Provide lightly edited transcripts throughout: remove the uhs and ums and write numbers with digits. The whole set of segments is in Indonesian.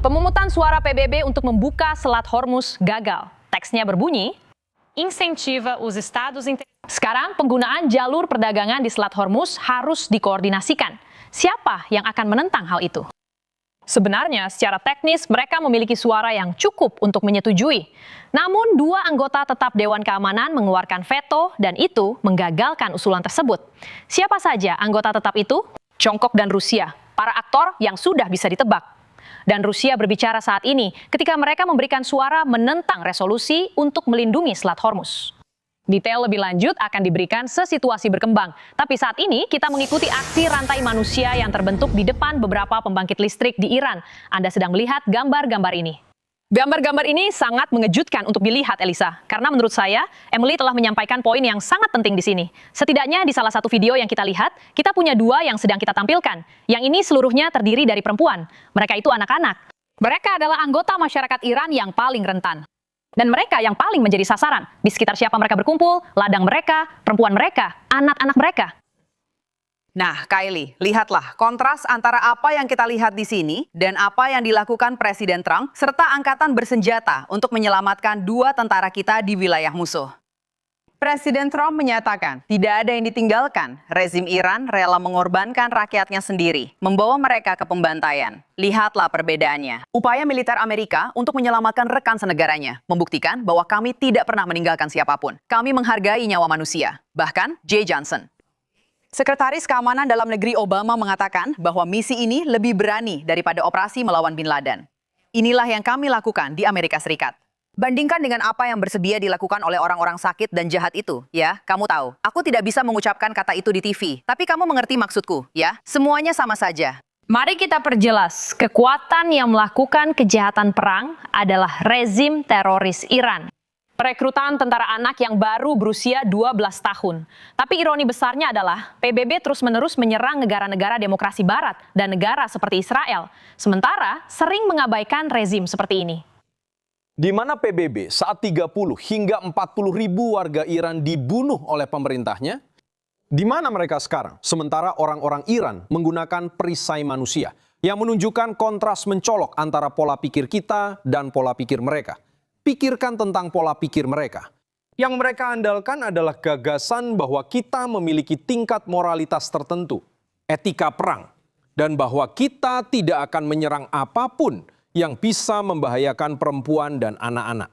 Pemungutan suara PBB untuk membuka Selat Hormuz gagal. Teksnya berbunyi, insentiva os estados... Sekarang penggunaan jalur perdagangan di Selat Hormuz harus dikoordinasikan. Siapa yang akan menentang hal itu? Sebenarnya, secara teknis mereka memiliki suara yang cukup untuk menyetujui. Namun, dua anggota tetap Dewan Keamanan mengeluarkan veto dan itu menggagalkan usulan tersebut. Siapa saja anggota tetap itu? Tiongkok dan Rusia, para aktor yang sudah bisa ditebak. Dan Rusia berbicara saat ini ketika mereka memberikan suara menentang resolusi untuk melindungi Selat Hormuz. Detail lebih lanjut akan diberikan sesituasi berkembang. Tapi saat ini kita mengikuti aksi rantai manusia yang terbentuk di depan beberapa pembangkit listrik di Iran. Anda sedang melihat gambar-gambar ini. Gambar-gambar ini sangat mengejutkan untuk dilihat, Elisa. Karena menurut saya, Emily telah menyampaikan poin yang sangat penting di sini. Setidaknya di salah satu video yang kita lihat, kita punya dua yang sedang kita tampilkan. Yang ini seluruhnya terdiri dari perempuan. Mereka itu anak-anak. Mereka adalah anggota masyarakat Iran yang paling rentan. Dan mereka yang paling menjadi sasaran. Di sekitar siapa mereka berkumpul, ladang mereka, perempuan mereka, anak-anak mereka. Nah, Kylie, lihatlah kontras antara apa yang kita lihat di sini dan apa yang dilakukan Presiden Trump serta angkatan bersenjata untuk menyelamatkan dua tentara kita di wilayah musuh. Presiden Trump menyatakan tidak ada yang ditinggalkan. Rezim Iran rela mengorbankan rakyatnya sendiri, membawa mereka ke pembantaian. Lihatlah perbedaannya. Upaya militer Amerika untuk menyelamatkan rekan senegaranya, membuktikan bahwa kami tidak pernah meninggalkan siapapun. Kami menghargai nyawa manusia. Bahkan Jay Johnson, Sekretaris Keamanan Dalam Negeri Obama, mengatakan bahwa misi ini lebih berani daripada operasi melawan Bin Laden. Inilah yang kami lakukan di Amerika Serikat. Bandingkan dengan apa yang bersedia dilakukan oleh orang-orang sakit dan jahat itu, ya. Kamu tahu, aku tidak bisa mengucapkan kata itu di TV, tapi kamu mengerti maksudku, ya. Semuanya sama saja. Mari kita perjelas, kekuatan yang melakukan kejahatan perang adalah rezim teroris Iran. Perekrutan tentara anak yang baru berusia 12 tahun. Tapi ironi besarnya adalah PBB terus-menerus menyerang negara-negara demokrasi barat dan negara seperti Israel. Sementara sering mengabaikan rezim seperti ini. Di mana PBB saat 30 hingga 40 ribu warga Iran dibunuh oleh pemerintahnya? Di mana mereka sekarang? Sementara orang-orang Iran menggunakan perisai manusia yang menunjukkan kontras mencolok antara pola pikir kita dan pola pikir mereka. Pikirkan tentang pola pikir mereka. Yang mereka andalkan adalah gagasan bahwa kita memiliki tingkat moralitas tertentu, etika perang, dan bahwa kita tidak akan menyerang apapun yang bisa membahayakan perempuan dan anak-anak.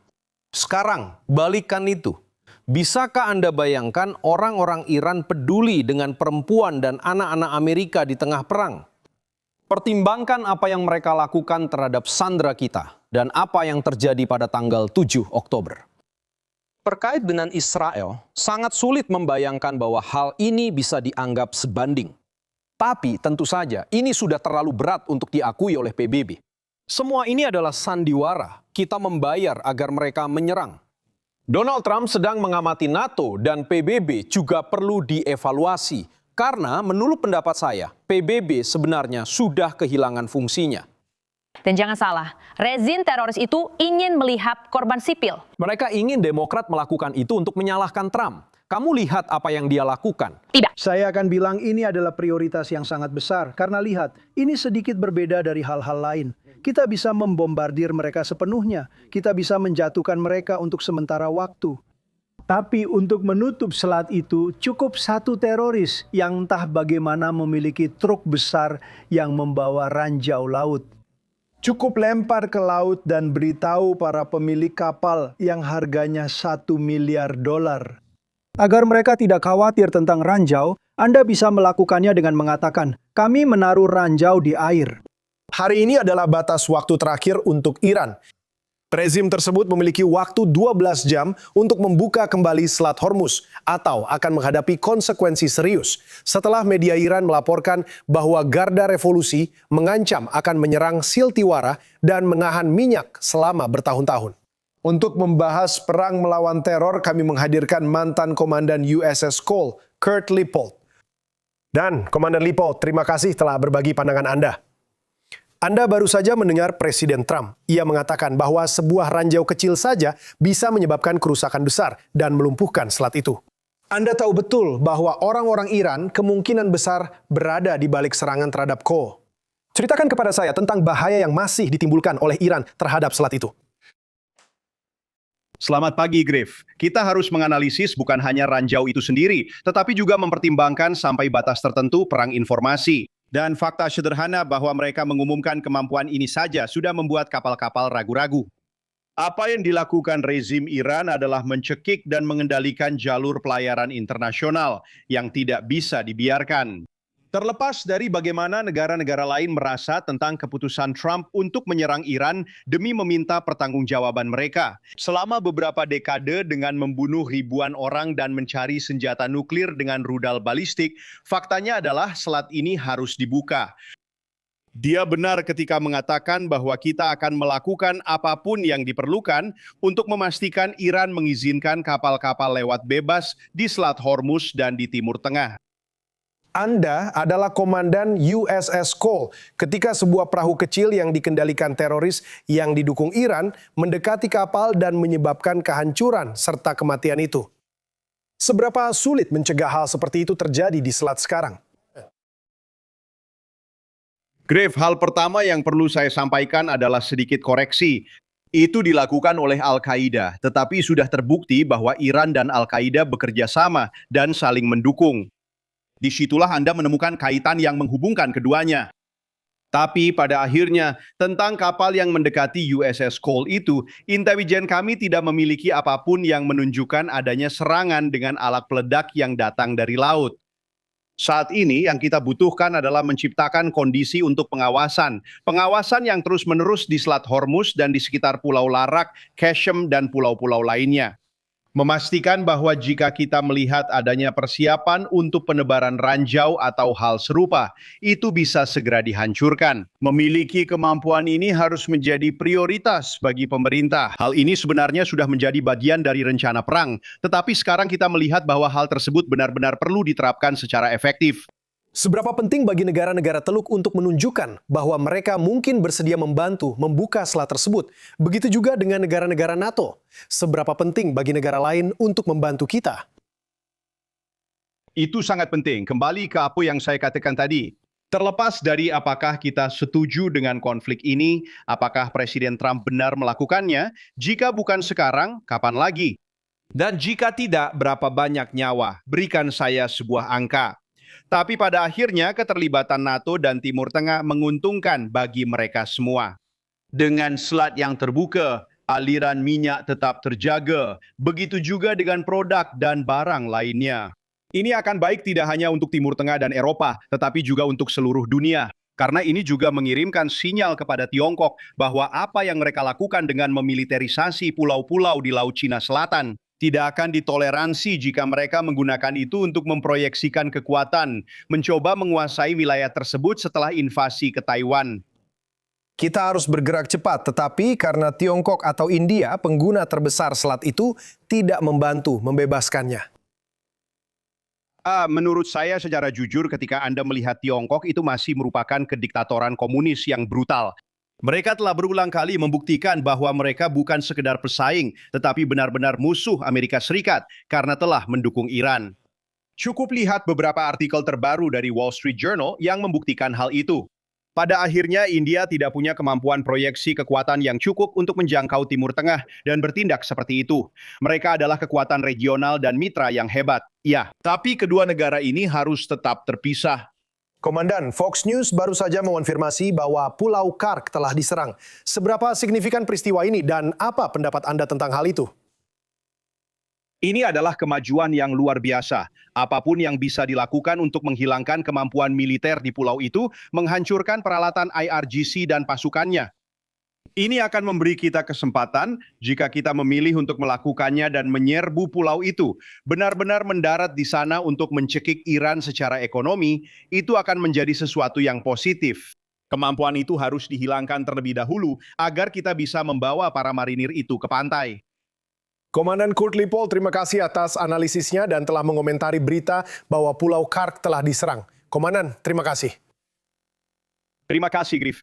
Sekarang, balikan itu. Bisakah Anda bayangkan orang-orang Iran peduli dengan perempuan dan anak-anak Amerika di tengah perang? Pertimbangkan apa yang mereka lakukan terhadap sandera kita dan apa yang terjadi pada tanggal 7 Oktober. Terkait dengan Israel, sangat sulit membayangkan bahwa hal ini bisa dianggap sebanding. Tapi tentu saja ini sudah terlalu berat untuk diakui oleh PBB. Semua ini adalah sandiwara. Kita membayar agar mereka menyerang. Donald Trump sedang mengamati NATO dan PBB juga perlu dievaluasi. Karena menurut pendapat saya, PBB sebenarnya sudah kehilangan fungsinya. Dan jangan salah, rezim teroris itu ingin melihat korban sipil. Mereka ingin Demokrat melakukan itu untuk menyalahkan Trump. Kamu lihat apa yang dia lakukan. Tidak. Saya akan bilang ini adalah prioritas yang sangat besar. Karena lihat, ini sedikit berbeda dari hal-hal lain. Kita bisa membombardir mereka sepenuhnya. Kita bisa menjatuhkan mereka untuk sementara waktu. Tapi untuk menutup selat itu, cukup satu teroris yang entah bagaimana memiliki truk besar yang membawa ranjau laut. Cukup lempar ke laut dan beritahu para pemilik kapal yang harganya $1 miliar. Agar mereka tidak khawatir tentang ranjau, Anda bisa melakukannya dengan mengatakan, kami menaruh ranjau di air. Hari ini adalah batas waktu terakhir untuk Iran. Rezim tersebut memiliki waktu 12 jam untuk membuka kembali Selat Hormuz atau akan menghadapi konsekuensi serius setelah media Iran melaporkan bahwa Garda Revolusi mengancam akan menyerang Siltiwara dan menahan minyak selama bertahun-tahun. Untuk membahas perang melawan teror, kami menghadirkan mantan Komandan USS Cole, Kurt Lippold. Dan Komandan Lippold, terima kasih telah berbagi pandangan Anda. Anda baru saja mendengar Presiden Trump. Ia mengatakan bahwa sebuah ranjau kecil saja bisa menyebabkan kerusakan besar dan melumpuhkan selat itu. Anda tahu betul bahwa orang-orang Iran kemungkinan besar berada di balik serangan terhadap Cole. Ceritakan kepada saya tentang bahaya yang masih ditimbulkan oleh Iran terhadap selat itu. Selamat pagi, Griff. Kita harus menganalisis bukan hanya ranjau itu sendiri, tetapi juga mempertimbangkan sampai batas tertentu perang informasi. Dan fakta sederhana bahwa mereka mengumumkan kemampuan ini saja sudah membuat kapal-kapal ragu-ragu. Apa yang dilakukan rezim Iran adalah mencekik dan mengendalikan jalur pelayaran internasional yang tidak bisa dibiarkan. Terlepas dari bagaimana negara-negara lain merasa tentang keputusan Trump untuk menyerang Iran demi meminta pertanggungjawaban mereka. Selama beberapa dekade dengan membunuh ribuan orang dan mencari senjata nuklir dengan rudal balistik, faktanya adalah selat ini harus dibuka. Dia benar ketika mengatakan bahwa kita akan melakukan apapun yang diperlukan untuk memastikan Iran mengizinkan kapal-kapal lewat bebas di Selat Hormuz dan di Timur Tengah. Anda adalah komandan USS Cole ketika sebuah perahu kecil yang dikendalikan teroris yang didukung Iran mendekati kapal dan menyebabkan kehancuran serta kematian itu. Seberapa sulit mencegah hal seperti itu terjadi di selat sekarang? Griff, hal pertama yang perlu saya sampaikan adalah sedikit koreksi. Itu dilakukan oleh Al-Qaeda, tetapi sudah terbukti bahwa Iran dan Al-Qaeda bekerja sama dan saling mendukung. Disitulah Anda menemukan kaitan yang menghubungkan keduanya. Tapi pada akhirnya, tentang kapal yang mendekati USS Cole itu, intelijen kami tidak memiliki apapun yang menunjukkan adanya serangan dengan alat peledak yang datang dari laut. Saat ini yang kita butuhkan adalah menciptakan kondisi untuk pengawasan. Pengawasan yang terus-menerus di Selat Hormuz dan di sekitar Pulau Larak, Qasem, dan pulau-pulau lainnya. Memastikan bahwa jika kita melihat adanya persiapan untuk penebaran ranjau atau hal serupa, itu bisa segera dihancurkan. Memiliki kemampuan ini harus menjadi prioritas bagi pemerintah. Hal ini sebenarnya sudah menjadi bagian dari rencana perang, tetapi sekarang kita melihat bahwa hal tersebut benar-benar perlu diterapkan secara efektif. Seberapa penting bagi negara-negara Teluk untuk menunjukkan bahwa mereka mungkin bersedia membantu membuka selat tersebut? Begitu juga dengan negara-negara NATO. Seberapa penting bagi negara lain untuk membantu kita? Itu sangat penting. Kembali ke apa yang saya katakan tadi. Terlepas dari apakah kita setuju dengan konflik ini, apakah Presiden Trump benar melakukannya, jika bukan sekarang, kapan lagi? Dan jika tidak, berapa banyak nyawa? Berikan saya sebuah angka. Tapi pada akhirnya keterlibatan NATO dan Timur Tengah menguntungkan bagi mereka semua. Dengan selat yang terbuka, aliran minyak tetap terjaga. Begitu juga dengan produk dan barang lainnya. Ini akan baik tidak hanya untuk Timur Tengah dan Eropa, tetapi juga untuk seluruh dunia. Karena ini juga mengirimkan sinyal kepada Tiongkok bahwa apa yang mereka lakukan dengan memiliterisasi pulau-pulau di Laut Cina Selatan tidak akan ditoleransi jika mereka menggunakan itu untuk memproyeksikan kekuatan, mencoba menguasai wilayah tersebut setelah invasi ke Taiwan. Kita harus bergerak cepat, tetapi karena Tiongkok atau India, pengguna terbesar selat itu, tidak membantu membebaskannya. Menurut saya secara jujur ketika Anda melihat Tiongkok itu masih merupakan kediktatoran komunis yang brutal. Mereka telah berulang kali membuktikan bahwa mereka bukan sekedar pesaing, tetapi benar-benar musuh Amerika Serikat karena telah mendukung Iran. Cukup lihat beberapa artikel terbaru dari Wall Street Journal yang membuktikan hal itu. Pada akhirnya, India tidak punya kemampuan proyeksi kekuatan yang cukup untuk menjangkau Timur Tengah dan bertindak seperti itu. Mereka adalah kekuatan regional dan mitra yang hebat. Ya, tapi kedua negara ini harus tetap terpisah. Komandan, Fox News baru saja mengonfirmasi bahwa Pulau Kark telah diserang. Seberapa signifikan peristiwa ini dan apa pendapat Anda tentang hal itu? Ini adalah kemajuan yang luar biasa. Apapun yang bisa dilakukan untuk menghilangkan kemampuan militer di pulau itu, menghancurkan peralatan IRGC dan pasukannya. Ini akan memberi kita kesempatan jika kita memilih untuk melakukannya dan menyerbu pulau itu, benar-benar mendarat di sana untuk mencekik Iran secara ekonomi, itu akan menjadi sesuatu yang positif. Kemampuan itu harus dihilangkan terlebih dahulu agar kita bisa membawa para marinir itu ke pantai. Komandan Kurt Lippol, terima kasih atas analisisnya dan telah mengomentari berita bahwa Pulau Kark telah diserang. Komandan, terima kasih. Terima kasih, Griff.